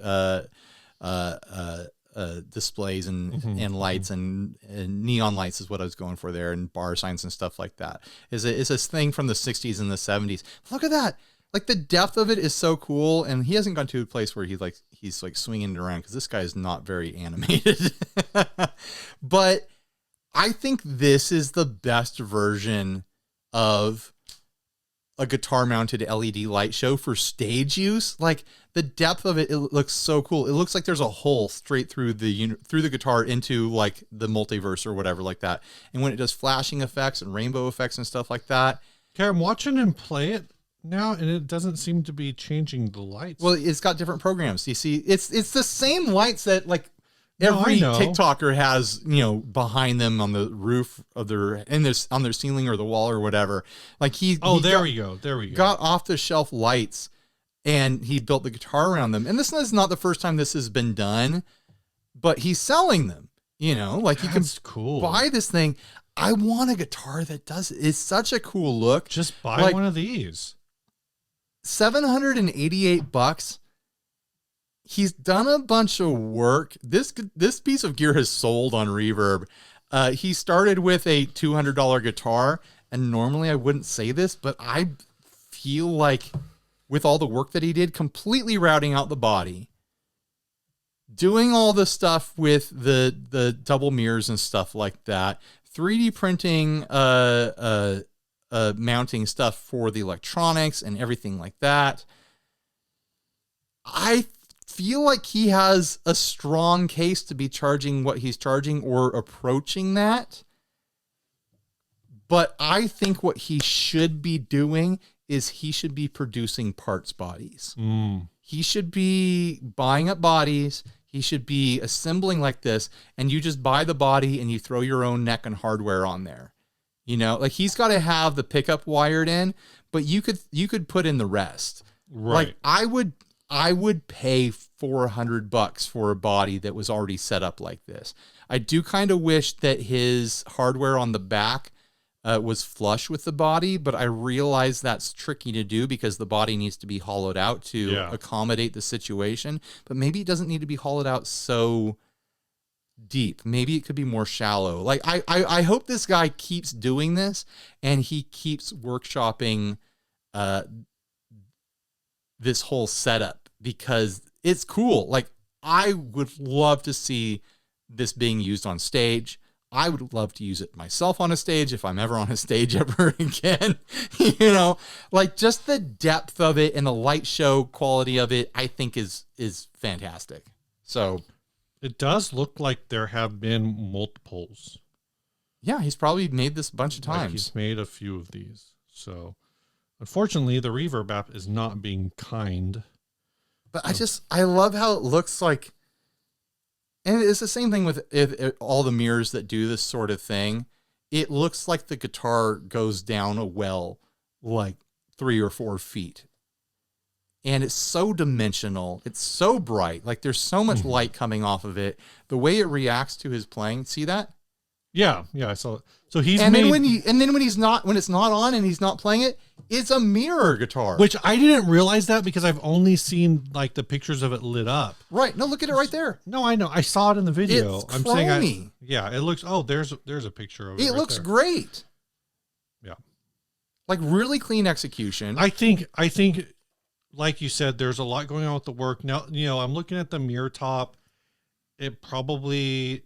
displays and lights and neon lights is what I was going for there, and bar signs and stuff like that. It's this thing from the 60s and the 70s. Look at that. Like the depth of it is so cool, and he hasn't gone to a place where he's swinging it around, because this guy is not very animated. But I think this is the best version of a guitar mounted LED light show for stage use. Like the depth of it looks so cool. It looks like there's a hole straight through the guitar into like the multiverse or whatever like that. And when it does flashing effects and rainbow effects and stuff like that. Okay, I'm watching him play it. now, and it doesn't seem to be changing the lights. Well, it's got different programs. You see, it's the same lights that like No, every I know. TikToker has, you know, behind them on the roof of their on their ceiling or the wall or whatever. Like there we go. There we go. Got off the shelf lights, and he built the guitar around them. And this is not the first time this has been done, but he's selling them. You know, like you can cool. buy this thing. I want a guitar that does it. It's such a cool look. Just buy one of these. $788. He's done a bunch of work. This piece of gear has sold on Reverb. He started with a $200 guitar, and normally I wouldn't say this, but I feel like with all the work that he did, completely routing out the body, doing all the stuff with the double mirrors and stuff like that, 3D printing, mounting stuff for the electronics and everything like that. I feel like he has a strong case to be charging what he's charging or approaching that. But I think what he should be doing is he should be producing parts bodies. He should be buying up bodies. He should be assembling like this, and you just buy the body and you throw your own neck and hardware on there. You know, like he's got to have the pickup wired in, but you could put in the rest. Right. Like I would pay $400 for a body that was already set up like this. I do kind of wish that his hardware on the back was flush with the body, but I realize that's tricky to do because the body needs to be hollowed out to accommodate the situation. But maybe it doesn't need to be hollowed out so deep. Maybe it could be more shallow. Like I hope this guy keeps doing this and he keeps workshopping this whole setup because it's cool. Like I would love to see this being used on stage. I would love to use it myself on a stage if I'm ever on a stage ever again. You know, like just the depth of it and the light show quality of it, I think is fantastic. So it does look like there have been multiples. Yeah, he's probably made this a bunch of times. Like he's made a few of these. So unfortunately, the Reverb app is not being kind. But I love how it looks like. And it's the same thing with all the mirrors that do this sort of thing. It looks like the guitar goes down a well like 3 or 4 feet. And it's so dimensional. It's so bright. Like there's so much light coming off of it. The way it reacts to his playing. See that? Yeah, I saw it. So he's then when it's not on and he's not playing it, it's a mirror guitar. Which I didn't realize that because I've only seen like the pictures of it lit up. Right. No, look at it right there. No, I know. I saw it in the video. It's chromy. It looks. Oh, there's a picture of it. It looks there. Great. Yeah. Like really clean execution. I think like you said, there's a lot going on with the work. Now, you know, I'm looking at the mirror top. It probably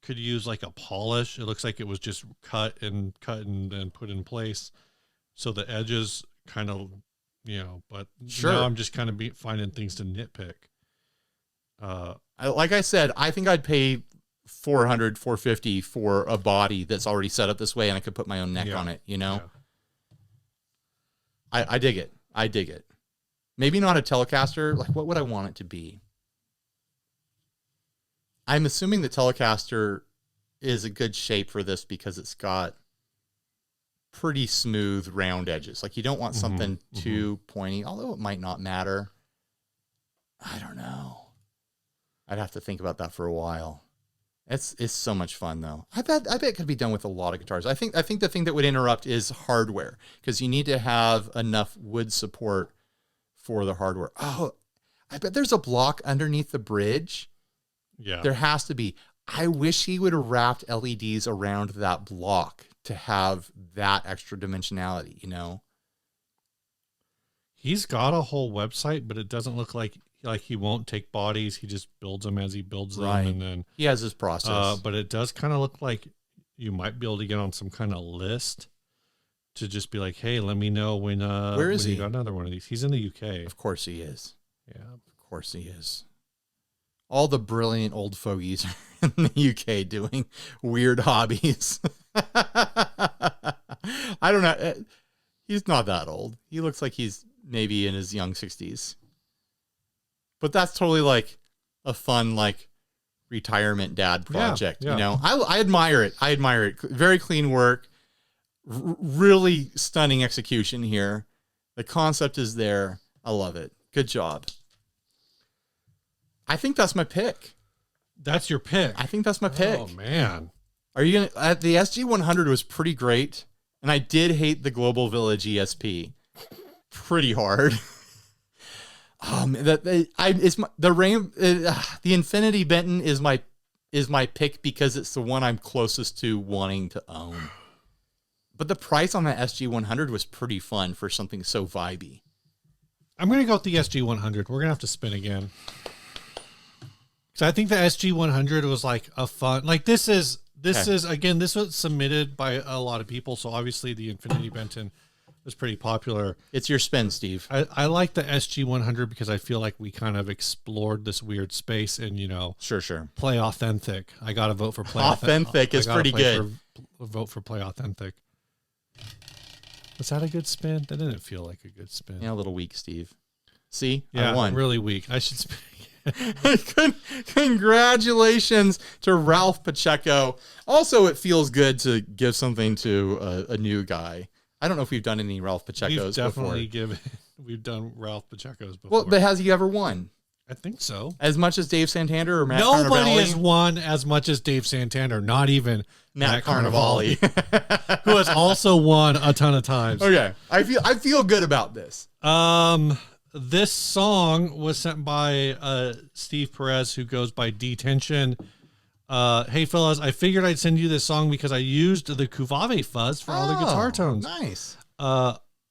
could use like a polish. It looks like it was just cut and put in place. So the edges kind of, you know, but sure. Now I'm just kind of finding things to nitpick. Like I said, I think I'd pay $450 for a body that's already set up this way and I could put my own neck on it, you know? Yeah. I dig it. I dig it. Maybe not a Telecaster. Like, what would I want it to be? I'm assuming the Telecaster is a good shape for this because it's got pretty smooth round edges. Like you don't want something too pointy, although it might not matter. I don't know. I'd have to think about that for a while. It's so much fun though. I bet it could be done with a lot of guitars. I think the thing that would interrupt is hardware because you need to have enough wood support for the hardware. Oh, I bet there's a block underneath the bridge. Yeah. There has to be. I wish he would have wrapped LEDs around that block to have that extra dimensionality, you know? He's got a whole website, but it doesn't look like he won't take bodies. He just builds them as he builds them. Right. And then he has his process. But it does kind of look like you might be able to get on some kind of list to just be like, hey, let me know when where is he? You got another one of these. He's in the UK. Of course he is. Yeah. Of course he is. All the brilliant old fogies are in the UK doing weird hobbies. I don't know. He's not that old. He looks like he's maybe in his young 60s. But that's totally like a fun, like, retirement dad project. Yeah. You know, I admire it. I admire it. Very clean work. Really stunning execution here. The concept is there. I love it. Good job. I think that's my pick. That's your pick. I think that's my pick. Oh, man. Are you going to... the SG-100 was pretty great, and I did hate the Global Village ESP pretty hard. The Infinity Benton is my pick because it's the one I'm closest to wanting to own. But the price on that SG-100 was pretty fun for something so vibey. I'm going to go with the SG-100. We're going to have to spin again. So I think the SG-100 was like a fun, like this is, again, this was submitted by a lot of people. So obviously the Infinity Benton was pretty popular. It's your spin, Steve. I like the SG-100 because I feel like we kind of explored this weird space and, you know, Sure. Play Authentic. I got to vote for Play Authentic is pretty good. Vote for Play Authentic. Was that a good spin? That didn't feel like a good spin. Yeah, a little weak, Steve. See? Yeah, I won. Really weak. I should spin. Congratulations to Ralph Pacheco. Also, it feels good to give something to a new guy. I don't know if we've done any Ralph Pachecos before. We've done Ralph Pacheco's before. Well, but has he ever won? I think so. As much as Dave Santander or Matt Nobody Carnevale? has won as much as Dave Santander, not even Matt Carnevale. Who has also won a ton of times. Okay. I feel good about this. This song was sent by Steve Perez, who goes by Detention. Hey fellas, I figured I'd send you this song because I used the Kuvave fuzz for all the guitar tones. Nice.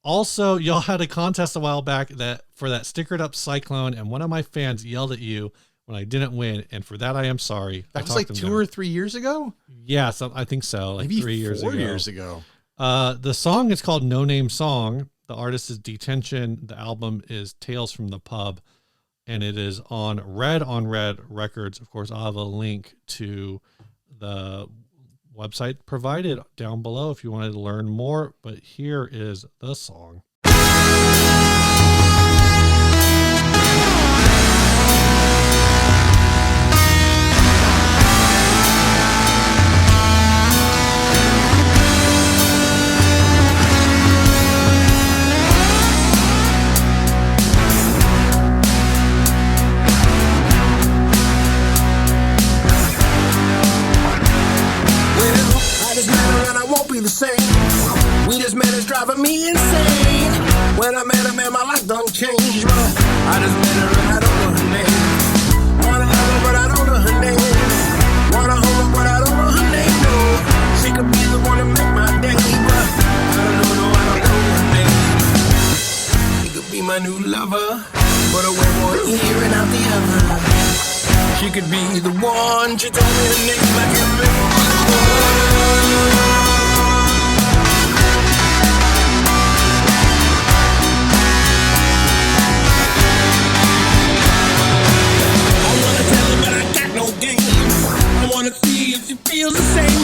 Also, y'all had a contest a while back for that stickered up Cyclone, and one of my fans yelled at you when I didn't win, and for that I am sorry. That was like 2 or 3 years ago? Yeah, I think so. Like maybe 3 years ago. 4 years ago. The song is called No Name Song. The artist is Detention. The album is Tales from the Pub, and it is on Red Records. Of course, I'll have a link to the website provided down below if you wanted to learn more, but here is the song. The same. We just met, it's driving me insane. When I met her, man, my life done changed. But I just met her and I don't know her name. Wanna love her, but I don't know her name. Wanna hold her, but I don't know her name. No, she could be the one to make my day. But I don't know her name. She could be my new lover, but I went one ear and out the other. She could be the one. She told me her name, I can't remember. Feels the same,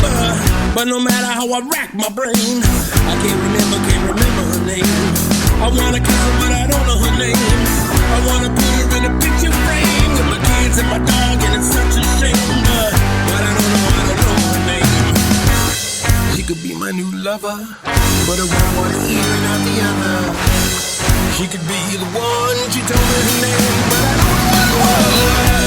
but no matter how I rack my brain, I can't remember her name. I wanna kiss her, but I don't know her name. I wanna put her in a picture frame with my kids and my dog, and it's such a shame, but I don't know her name. She could be my new lover, but I want one ear and not the other. She could be the one. She told me her name, but I don't know her.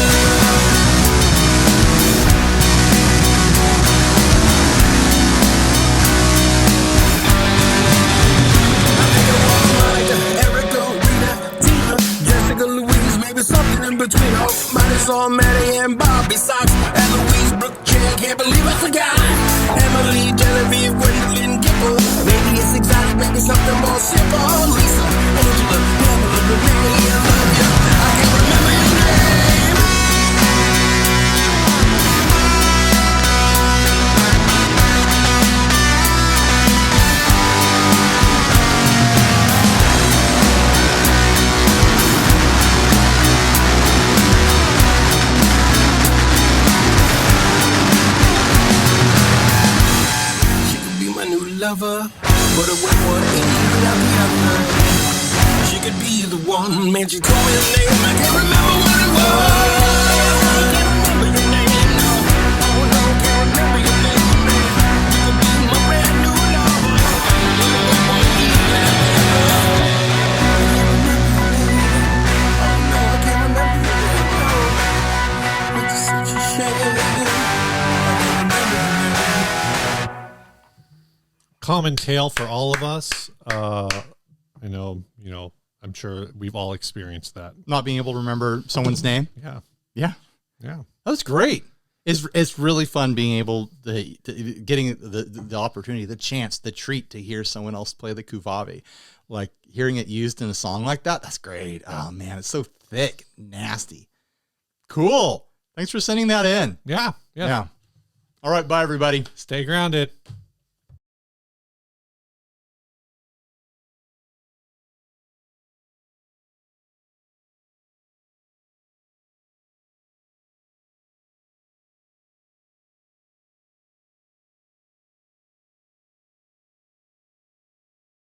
Something in between. Oh, mine is all Maddie and Bobby Socks. And Louise Brooke Chen, can't believe I forgot. Emily, Genevieve, Gwendolyn, Gipple. Maybe it's exotic, maybe something more simple. Lisa, Angela, Pamela, Renee, I love you. I can't remember your name. Lover, but but it was one eveing after the other. She could be the one, man, she told me her name, I can't remember what it was. I can't remember your name, no. Oh no, can't remember your name, man. You could be my brand new lover. One eveing after the other. Oh no, I can't remember your name, no. It's such a shame. Common tale for all of us. I know, I'm sure we've all experienced that. Not being able to remember someone's name. Yeah. Yeah. Yeah. That's great. It's really fun being able to getting the opportunity, the chance, the treat to hear someone else play the kuvavi. Like hearing it used in a song like that. That's great. Oh man, it's so thick, nasty. Cool. Thanks for sending that in. Yeah. Yeah. All right. Bye everybody. Stay grounded.